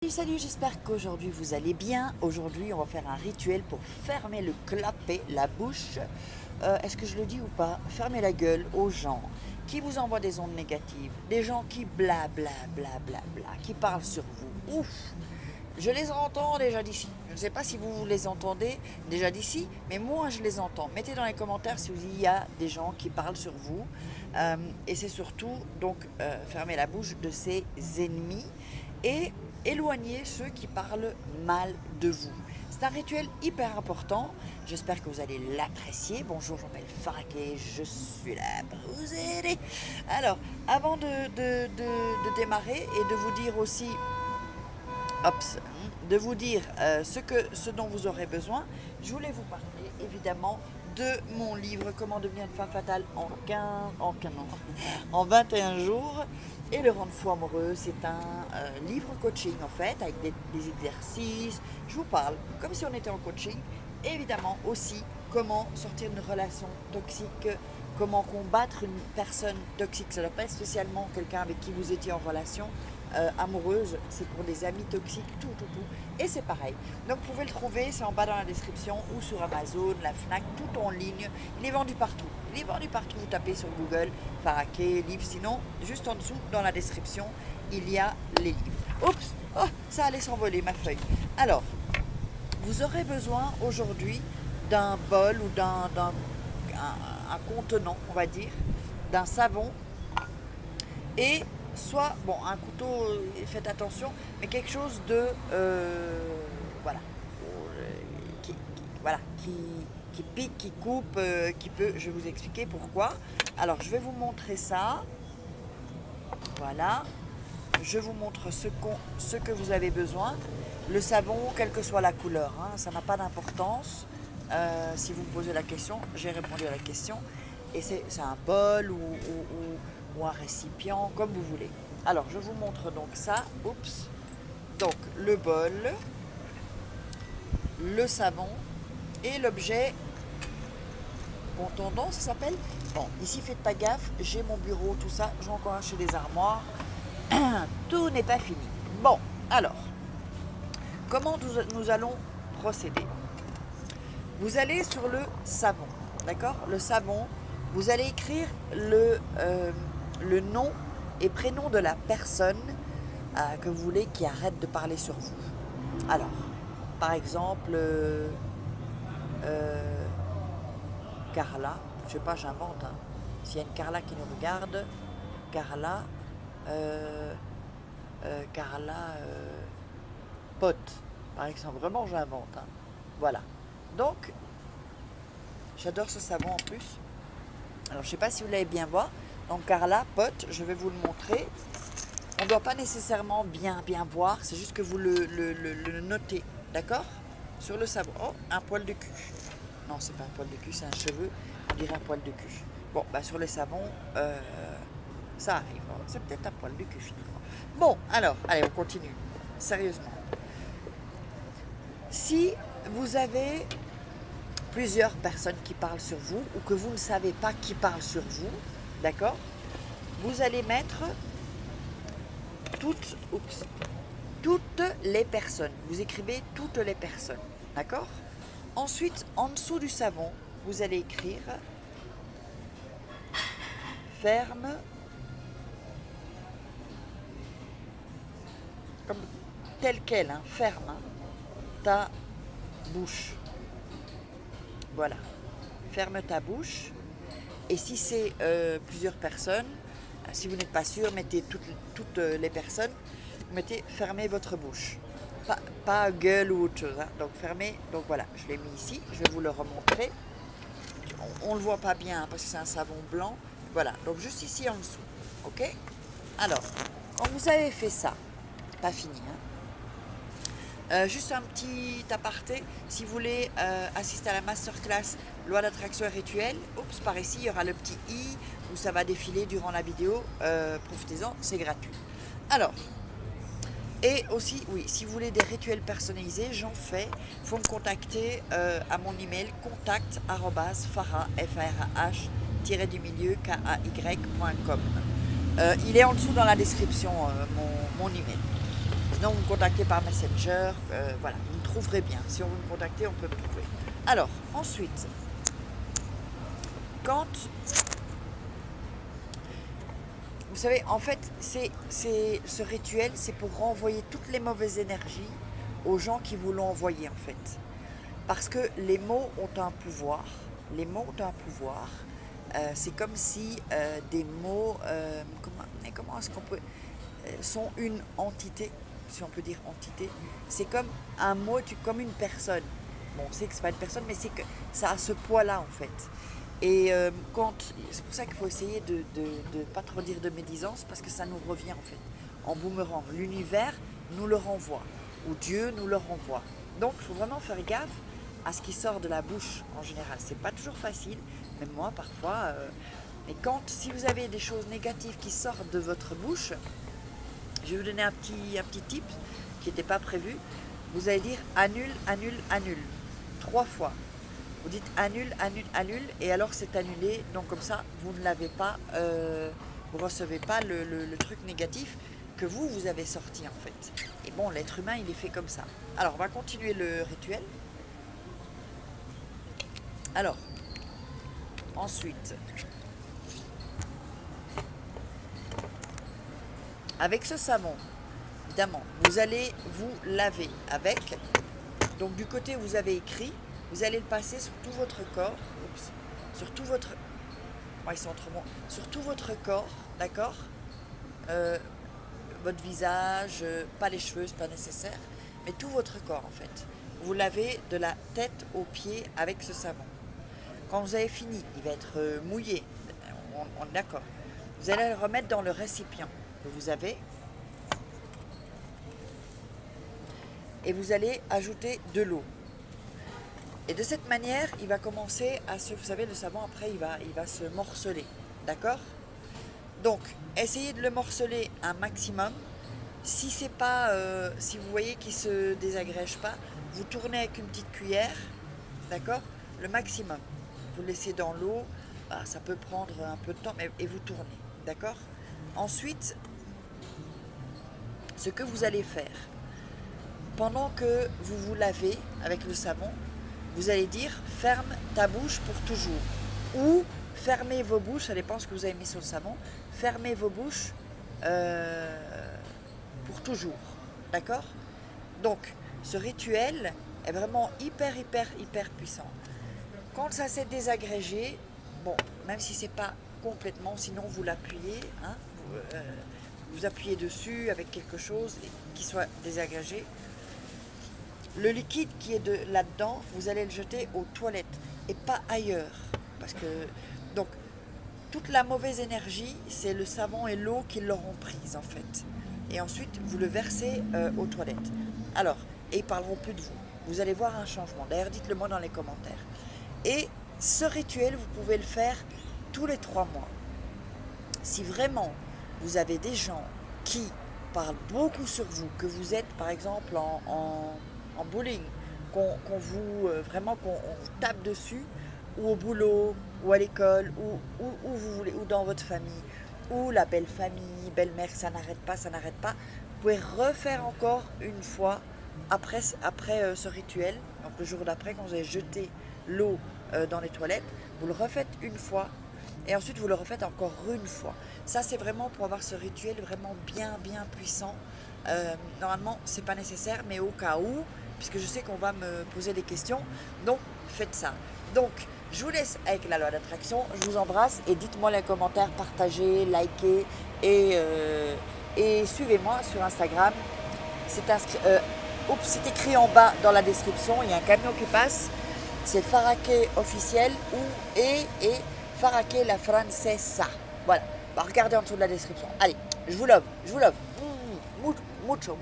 Salut, j'espère qu'aujourd'hui vous allez bien. Aujourd'hui, on va faire un rituel pour fermer le clapet, la bouche. Est-ce que je le dis ou pas? Fermer la gueule aux gens qui vous envoient des ondes négatives, des gens qui bla bla bla bla bla, qui parlent sur vous. Ouf! Je les entends déjà d'ici. Je ne sais pas si vous les entendez déjà d'ici, mais moi je les entends. Mettez dans les commentaires si il y a des gens qui parlent sur vous. Et c'est surtout donc fermer la bouche de ces ennemis et éloigner ceux qui parlent mal de vous. C'est un rituel hyper important. J'espère que vous allez l'apprécier. Bonjour, je m'appelle Farak et je suis là pour vous aider. Alors, avant de démarrer et de vous dire aussi de vous dire ce dont vous aurez besoin, je voulais vous parler évidemment de mon livre Comment devenir une femme fatale en 21 jours et le rendre fou amoureux. C'est un livre coaching en fait avec des exercices. Je vous parle comme si on était en coaching. Évidemment aussi comment sortir d'une relation toxique, comment combattre une personne toxique. Ça ne doit pas être spécialement quelqu'un avec qui vous étiez en relation amoureuse, c'est pour des amis toxiques, tout. Et c'est pareil. Donc vous pouvez le trouver, c'est en bas dans la description ou sur Amazon, la Fnac, tout en ligne. Il est vendu partout. Il est vendu partout. Vous tapez sur Google, Faraké, livre. Sinon, juste en dessous, dans la description, il y a les livres. Oups, oh, ça allait s'envoler ma feuille. Alors, vous aurez besoin aujourd'hui d'un bol ou d'un contenant, on va dire, d'un savon et soit, bon, un couteau, faites attention, mais quelque chose de, voilà, qui pique, qui coupe, qui peut, je vais vous expliquer pourquoi. Alors, je vais vous montrer ça, voilà, je vous montre ce que vous avez besoin. Le savon, quelle que soit la couleur, hein, ça n'a pas d'importance. Si vous me posez la question, j'ai répondu à la question. Et c'est un bol ou un récipient, comme vous voulez. Alors, je vous montre donc ça. Oups. Donc, le bol, le savon et l'objet contondant, ça s'appelle. Bon, ici, faites pas gaffe. J'ai mon bureau, tout ça. J'ai encore acheté des armoires. Tout n'est pas fini. Bon, alors, comment nous allons procéder? Vous allez sur le savon, d'accord? Le savon, vous allez écrire le nom et prénom de la personne que vous voulez qui arrête de parler sur vous. Alors, par exemple, Carla, je sais pas, j'invente. Hein. S'il y a une Carla qui nous regarde, Carla, pote, par exemple, vraiment j'invente. Hein. Voilà. Donc, j'adore ce savon en plus. Alors, je ne sais pas si vous l'allez bien voir. Donc, Carla, pote, je vais vous le montrer. On ne doit pas nécessairement bien voir. C'est juste que vous le notez. D'accord? Sur le savon. Oh, un poil de cul. Non, c'est pas un poil de cul, c'est un cheveu. On dirait un poil de cul. Bon, bah sur les savons, ça arrive. C'est peut-être un poil de cul finalement. Bon, alors, allez, on continue. Sérieusement. Si vous avez plusieurs personnes qui parlent sur vous ou que vous ne savez pas qui parle sur vous, d'accord? Vous allez mettre toutes les personnes. Vous écrivez toutes les personnes, d'accord? Ensuite, en dessous du savon, vous allez écrire ferme, comme tel quel, hein, ferme hein, ta bouche. Voilà, ferme ta bouche. Et si c'est plusieurs personnes, si vous n'êtes pas sûr, mettez toutes les personnes, mettez fermez votre bouche. Pas gueule ou autre chose. Hein. Donc fermez, donc voilà, je l'ai mis ici, je vais vous le remontrer. On ne le voit pas bien hein, parce que c'est un savon blanc. Voilà, donc juste ici en dessous. Ok? Alors, quand vous avez fait ça, pas fini, hein. Juste un petit aparté, si vous voulez assister à la masterclass loi d'attraction et rituel, oups, par ici, il y aura le petit i où ça va défiler durant la vidéo, profitez-en, c'est gratuit. Alors, et aussi, oui, si vous voulez des rituels personnalisés, j'en fais, il faut me contacter à mon email contact@farah-kay.com. Il est en dessous dans la description, mon email. Sinon, vous me contactez par Messenger. Voilà, vous me trouverez bien. Si on veut me contacter, on peut me trouver. Alors, ensuite, quand... Vous savez, en fait, ce rituel, c'est pour renvoyer toutes les mauvaises énergies aux gens qui vous l'ont envoyé, en fait. Parce que les mots ont un pouvoir. Les mots ont un pouvoir. C'est comme si des mots, comment est-ce qu'on peut, sont une entité, si on peut dire entité. C'est comme un mot, comme une personne. Bon, on sait que c'est pas une personne, mais c'est que ça a ce poids-là, en fait. Et c'est pour ça qu'il faut essayer de ne pas trop dire de médisance, parce que ça nous revient, en fait, en boomerang. L'univers nous le renvoie, ou Dieu nous le renvoie. Donc, il faut vraiment faire gaffe à ce qui sort de la bouche en général. C'est pas toujours facile, même moi parfois. Mais si vous avez des choses négatives qui sortent de votre bouche, je vais vous donner un petit tip qui n'était pas prévu. Vous allez dire annule, annule, annule. 3 fois. Vous dites annule, annule, annule, et alors c'est annulé. Donc comme ça, vous ne l'avez pas, vous recevez pas le truc négatif que vous avez sorti en fait. Et bon, l'être humain, il est fait comme ça. Alors, on va continuer le rituel. Alors, ensuite, avec ce savon, évidemment, vous allez vous laver avec. Donc du côté où vous avez écrit, vous allez le passer sur tout votre corps. Oups, sur tout votre... ils sont trop bons. Sur tout votre corps, d'accord, votre visage, pas les cheveux, c'est pas nécessaire, mais tout votre corps en fait. Vous lavez de la tête aux pieds avec ce savon. Quand vous avez fini, il va être mouillé, on est d'accord. Vous allez le remettre dans le récipient que vous avez et vous allez ajouter de l'eau. Et de cette manière, il va commencer à se... Vous savez, le savon, après, il va se morceler, d'accord? Donc, essayez de le morceler un maximum. Si c'est pas, si vous voyez qu'il se désagrège pas, vous tournez avec une petite cuillère, d'accord? Le maximum. Vous le laissez dans l'eau, ça peut prendre un peu de temps, et vous tournez, d'accord? Ensuite, ce que vous allez faire, pendant que vous vous lavez avec le savon, vous allez dire « ferme ta bouche pour toujours » ou « fermez vos bouches », ça dépend ce que vous avez mis sur le savon, « fermez vos bouches pour toujours », d'accord? Donc, ce rituel est vraiment hyper puissant. Quand ça s'est désagrégé, bon, même si c'est pas complètement, sinon vous l'appuyez, hein, vous appuyez dessus avec quelque chose qui soit désagrégé. Le liquide qui est là-dedans, vous allez le jeter aux toilettes et pas ailleurs. Parce que, donc, toute la mauvaise énergie, c'est le savon et l'eau qui l'auront prise en fait. Et ensuite, vous le versez aux toilettes. Alors, et ils ne parleront plus de vous. Vous allez voir un changement. D'ailleurs, dites-le moi dans les commentaires. Et ce rituel, vous pouvez le faire tous les 3 mois. Si vraiment vous avez des gens qui parlent beaucoup sur vous, que vous êtes par exemple en bullying, qu'on vous tape dessus, ou au boulot, ou à l'école, ou vous voulez, ou dans votre famille, ou la belle famille, belle-mère, ça n'arrête pas, vous pouvez refaire encore une fois après ce rituel, donc le jour d'après, quand vous avez jeté l'eau dans les toilettes, vous le refaites une fois, et ensuite vous le refaites encore une fois. Ça, c'est vraiment pour avoir ce rituel vraiment bien puissant. Normalement, c'est pas nécessaire, mais au cas où, puisque je sais qu'on va me poser des questions, donc faites ça. Donc, je vous laisse avec la loi d'attraction, je vous embrasse et dites-moi les commentaires, partagez, likez et suivez-moi sur Instagram. C'est écrit en bas dans la description, il y a un camion qui passe, c'est Faraké officiel et Faraké la Francesa. Voilà, regardez en dessous de la description. Allez, je vous love. Mucho.